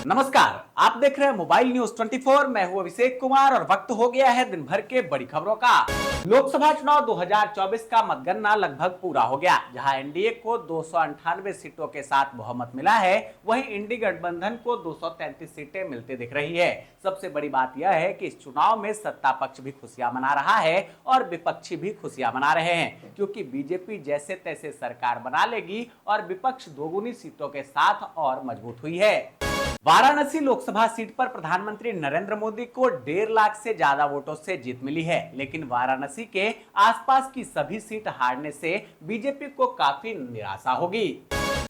नमस्कार, आप देख रहे हैं मोबाइल न्यूज 24। मैं हूं अभिषेक कुमार और वक्त हो गया है दिन भर के बड़ी खबरों का। लोकसभा चुनाव 2024 का मतगणना लगभग पूरा हो गया। जहां एनडीए को 298 सीटों के साथ बहुमत मिला है, वहीं इंडी गठबंधन को 233 सीटें मिलती दिख रही है। सबसे बड़ी बात यह है कि इस चुनाव में सत्ता पक्ष भी खुशियां मना रहा है और विपक्षी भी खुशियां मना रहे हैं, क्योंकि बीजेपी जैसे तैसे सरकार बना लेगी और विपक्ष दोगुनी सीटों के साथ और मजबूत हुई है। वाराणसी लोकसभा सीट पर प्रधानमंत्री नरेंद्र मोदी को 1.5 लाख से ज्यादा वोटों से जीत मिली है, लेकिन वाराणसी के आसपास की सभी सीट हारने से बीजेपी को काफी निराशा होगी।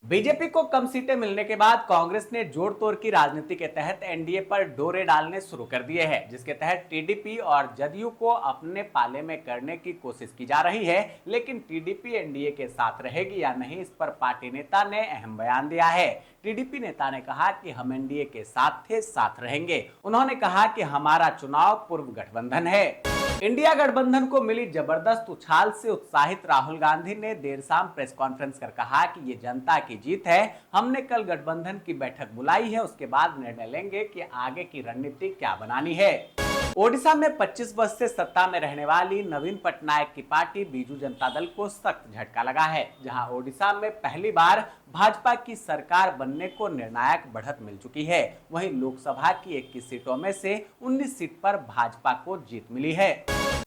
बीजेपी को कम सीटें मिलने के बाद कांग्रेस ने जोड़ तोड़ की राजनीति के तहत एनडीए पर डोरे डालने शुरू कर दिए हैं, जिसके तहत टीडीपी और जदयू को अपने पाले में करने की कोशिश की जा रही है। लेकिन टीडीपी एनडीए के साथ रहेगी या नहीं, इस पर पार्टी नेता ने अहम बयान दिया है। टीडीपी नेता ने कहा कि हम एनडीए के साथ थे, साथ रहेंगे। उन्होंने कहा कि हमारा चुनाव पूर्व गठबंधन है। इंडिया गठबंधन को मिली जबरदस्त उछाल से उत्साहित राहुल गांधी ने देर शाम प्रेस कॉन्फ्रेंस कर कहा कि ये जनता की जीत है। हमने कल गठबंधन की बैठक बुलाई है, उसके बाद निर्णय लेंगे कि आगे की रणनीति क्या बनानी है। ओडिशा में 25 वर्ष से सत्ता में रहने वाली नवीन पटनायक की पार्टी बीजू जनता दल को सख्त झटका लगा है। जहां ओडिशा में पहली बार भाजपा की सरकार बनने को निर्णायक बढ़त मिल चुकी है, वहीं लोकसभा की 21 सीटों में से 19 सीट पर भाजपा को जीत मिली है।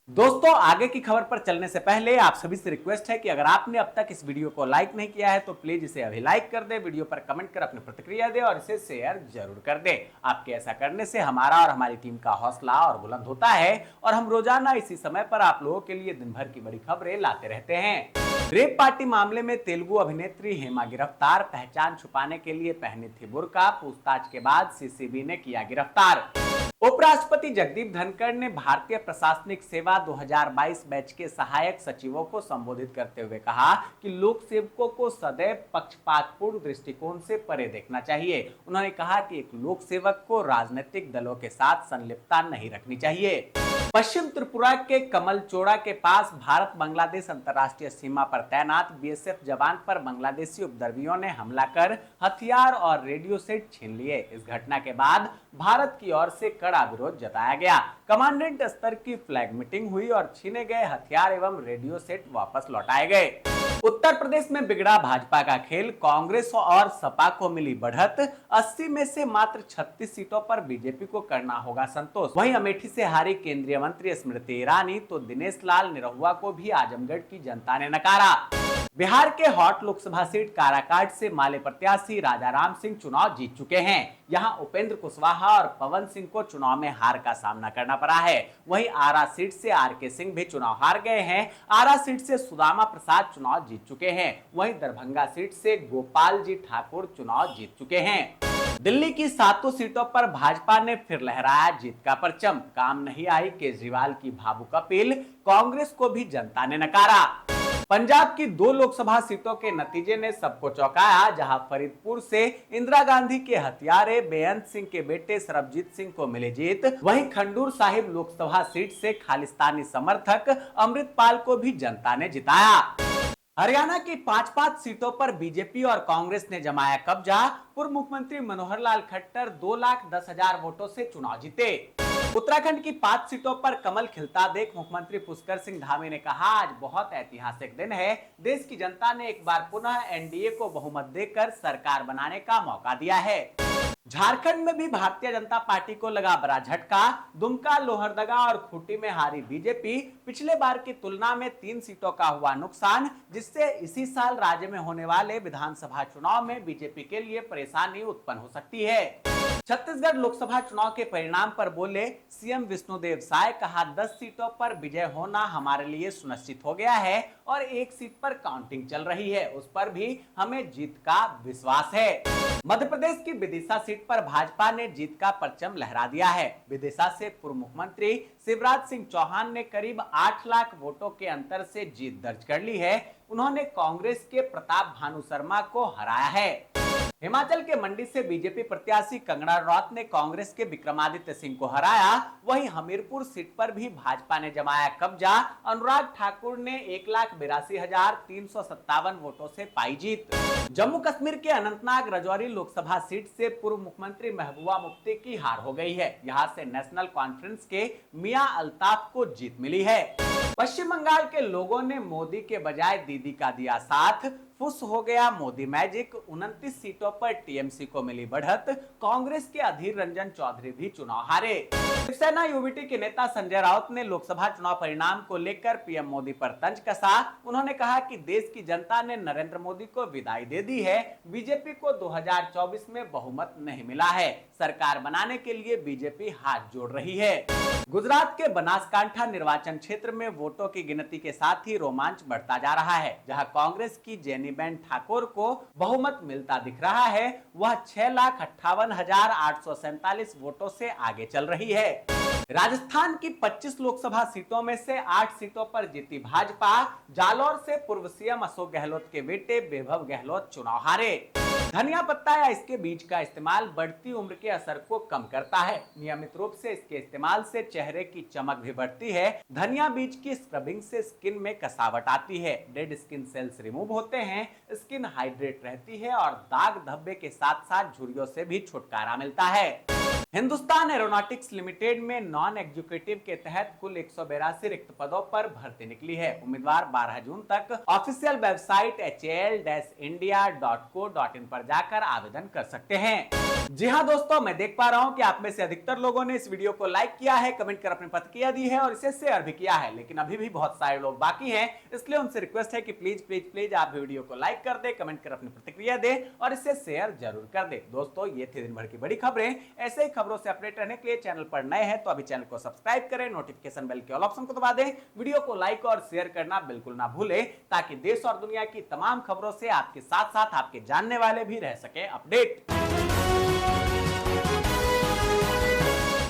दोस्तों, आगे की खबर पर चलने से पहले आप सभी से रिक्वेस्ट है कि अगर आपने अब तक इस वीडियो को लाइक नहीं किया है तो प्लीज इसे अभी लाइक कर दे, वीडियो पर कमेंट कर अपनी प्रतिक्रिया दे और इसे शेयर जरूर कर दे। आपके ऐसा करने से हमारा और हमारी टीम का हौसला और बुलंद होता है और हम रोजाना इसी समय पर आप लोगों के लिए दिन भर की बड़ी खबरें लाते रहते हैं। रेप पार्टी मामले में तेलुगु अभिनेत्री हेमा गिरफ्तार। पहचान छुपाने के लिए पहनी थी बुर्का। पूछताछ के बाद सीसीबी ने किया गिरफ्तार। उपराष्ट्रपति जगदीप धनखड़ ने भारतीय प्रशासनिक सेवा 2022 बैच के सहायक सचिवों को संबोधित करते हुए कहा कि लोक सेवकों को सदैव पक्षपातपूर्ण दृष्टिकोण से परे देखना चाहिए। उन्होंने कहा कि एक लोक सेवक को राजनीतिक दलों के साथ संलिप्तता नहीं रखनी चाहिए। पश्चिम त्रिपुरा के कमलचोड़ा के पास भारत बांग्लादेश अंतर्राष्ट्रीय सीमा पर तैनात बीएसएफ जवान पर बांग्लादेशी उपद्रवियों ने हमला कर हथियार और रेडियो सेट छीन लिए। इस घटना के बाद भारत की ओर से कड़ा विरोध जताया गया। कमांडेंट स्तर की फ्लैग मीटिंग हुई और छीने गए हथियार एवं रेडियो सेट वापस लौटाए गए। उत्तर प्रदेश में बिगड़ा भाजपा का खेल। कांग्रेस और सपा को मिली बढ़त। 80 में से मात्र 36 सीटों पर बीजेपी को करना होगा संतोष। वहीं अमेठी से हारी केंद्रीय मंत्री स्मृति ईरानी तो दिनेश लाल निरहुआ को भी आजमगढ़ की जनता ने नकारा। बिहार के हॉट लोकसभा सीट काराकाट से माले प्रत्याशी राजाराम सिंह चुनाव जीत चुके हैं। यहां उपेंद्र कुशवाहा और पवन सिंह को चुनाव में हार का सामना करना पड़ा है। वहीं आरा सीट से आरके सिंह भी चुनाव हार गए हैं। आरा सीट से सुदामा प्रसाद चुनाव जीत चुके हैं। वहीं दरभंगा सीट से गोपाल जी ठाकुर चुनाव जीत चुके हैं। दिल्ली की 7 सीटों पर भाजपा ने फिर लहराया जीत का परचम। काम नहीं आई केजरीवाल की भावुक अपील। कांग्रेस को भी जनता ने नकारा। पंजाब की 2 लोकसभा सीटों के नतीजे ने सबको चौंकाया। जहां फरीदपुर से इंदिरा गांधी के हत्यारे बेअंत सिंह के बेटे सरबजीत सिंह को मिली जीत, वहीं खंडूर साहिब लोकसभा सीट से खालिस्तानी समर्थक अमृतपाल को भी जनता ने जिताया। हरियाणा की 5 सीटों पर बीजेपी और कांग्रेस ने जमाया कब्जा। पूर्व मुख्यमंत्री मनोहर लाल खट्टर 2,10,000 वोटों से चुनाव जीते। उत्तराखंड की 5 सीटों पर कमल खिलता देख मुख्यमंत्री पुष्कर सिंह धामी ने कहा, आज बहुत ऐतिहासिक दिन है। देश की जनता ने एक बार पुनः एनडीए को बहुमत देकर सरकार बनाने का मौका दिया है। झारखंड में भी भारतीय जनता पार्टी को लगा बड़ा झटका। दुमका, लोहरदगा और खूंटी में हारी बीजेपी। पिछले बार की तुलना में 3 सीटों का हुआ नुकसान, जिससे इसी साल राज्य में होने वाले विधानसभा चुनाव में बीजेपी के लिए परेशानी उत्पन्न हो सकती है। छत्तीसगढ़ लोकसभा चुनाव के परिणाम पर बोले सीएम विष्णुदेव साय। कहा, 10 सीटों पर विजय होना हमारे लिए सुनिश्चित हो गया है और 1 सीट पर काउंटिंग चल रही है, उस पर भी हमें जीत का विश्वास है। मध्य प्रदेश की विदिशा सीट पर भाजपा ने जीत का परचम लहरा दिया है। विदिशा से पूर्व मुख्यमंत्री शिवराज सिंह चौहान ने करीब 8 लाख वोटों के अंतर से जीत दर्ज कर ली है। उन्होंने कांग्रेस के प्रताप भानु शर्मा को हराया है। हिमाचल के मंडी से बीजेपी प्रत्याशी कंगना रनौत ने कांग्रेस के विक्रमादित्य सिंह को हराया। वहीं हमीरपुर सीट पर भी भाजपा ने जमाया कब्जा। अनुराग ठाकुर ने 1,82,357 वोटों से पाई जीत। जम्मू कश्मीर के अनंतनाग राजौरी लोकसभा सीट से पूर्व मुख्यमंत्री महबूबा मुफ्ती की हार हो गई है। यहां से नेशनल कॉन्फ्रेंस के मियां अल्ताफ को जीत मिली है। पश्चिम बंगाल के लोगों ने मोदी के बजाय दीदी का दिया साथ, फुस हो गया मोदी मैजिक। 29 सीटों पर टीएमसी को मिली बढ़त। कांग्रेस के अधीर रंजन चौधरी भी चुनाव हारे। शिवसेना यूबीटी के नेता संजय राउत ने लोकसभा चुनाव परिणाम को लेकर पीएम मोदी पर तंज कसा। उन्होंने कहा कि देश की जनता ने नरेंद्र मोदी को विदाई दे दी है। बीजेपी को 2024 में बहुमत नहीं मिला है। सरकार बनाने के लिए बीजेपी हाथ जोड़ रही है। गुजरात के बनासकांठा निर्वाचन क्षेत्र में वोटों की गिनती के साथ ही रोमांच बढ़ता जा रहा है। जहां कांग्रेस की जेनीबेन ठाकुर को बहुमत मिलता दिख रहा है, वह 6,58,847 वोटों से आगे चल रही है। राजस्थान की 25 लोकसभा सीटों में से 8 सीटों पर जीती भाजपा। जालौर से पूर्व सीएम अशोक गहलोत के बेटे वैभव गहलोत चुनाव हारे। धनिया पत्ता या इसके बीज का इस्तेमाल बढ़ती उम्र के असर को कम करता है। नियमित रूप से इसके इस्तेमाल से चेहरे की चमक भी बढ़ती है। धनिया बीज की स्क्रबिंग से स्किन में कसावट आती है, डेड स्किन सेल्स रिमूव होते हैं, स्किन हाइड्रेट रहती है और दाग धब्बे के साथ साथ झुर्रियों से भी छुटकारा मिलता है। हिंदुस्तान एरोनॉटिक्स लिमिटेड में नॉन एग्जीक्यूटिव के तहत कुल 182 रिक्त पदों पर भर्ती निकली है। उम्मीदवार 12 जून तक ऑफिशियल वेबसाइट hal-india.co.in पर जाकर आवेदन कर सकते हैं। जी हां दोस्तों, मैं देख पा रहा हूं कि आप में से अधिकतर लोगों ने इस वीडियो को लाइक किया है, कमेंट कर अपनी प्रतिक्रिया दी है और इसे शेयर भी किया है, लेकिन अभी भी बहुत सारे लोग बाकी हैं। इसलिए उनसे रिक्वेस्ट है कि प्लीज प्लीज प्लीज आप वीडियो को लाइक कर दे, कमेंट कर अपनी प्रतिक्रिया दे और इसे शेयर जरूर कर दे। दोस्तों, ये थी दिन भर की बड़ी खबरें। ऐसे ही खबरों से अपडेट रहने के लिए चैनल पर नए हैं तो अभी चैनल को सब्सक्राइब करें, नोटिफिकेशन बेल के ऑल ऑप्शन को दबा दें, वीडियो को लाइक और शेयर करना बिल्कुल ना भूलें, ताकि देश और दुनिया की तमाम खबरों से आपके साथ साथ आपके जानने वाले भी रह सके अपडेट।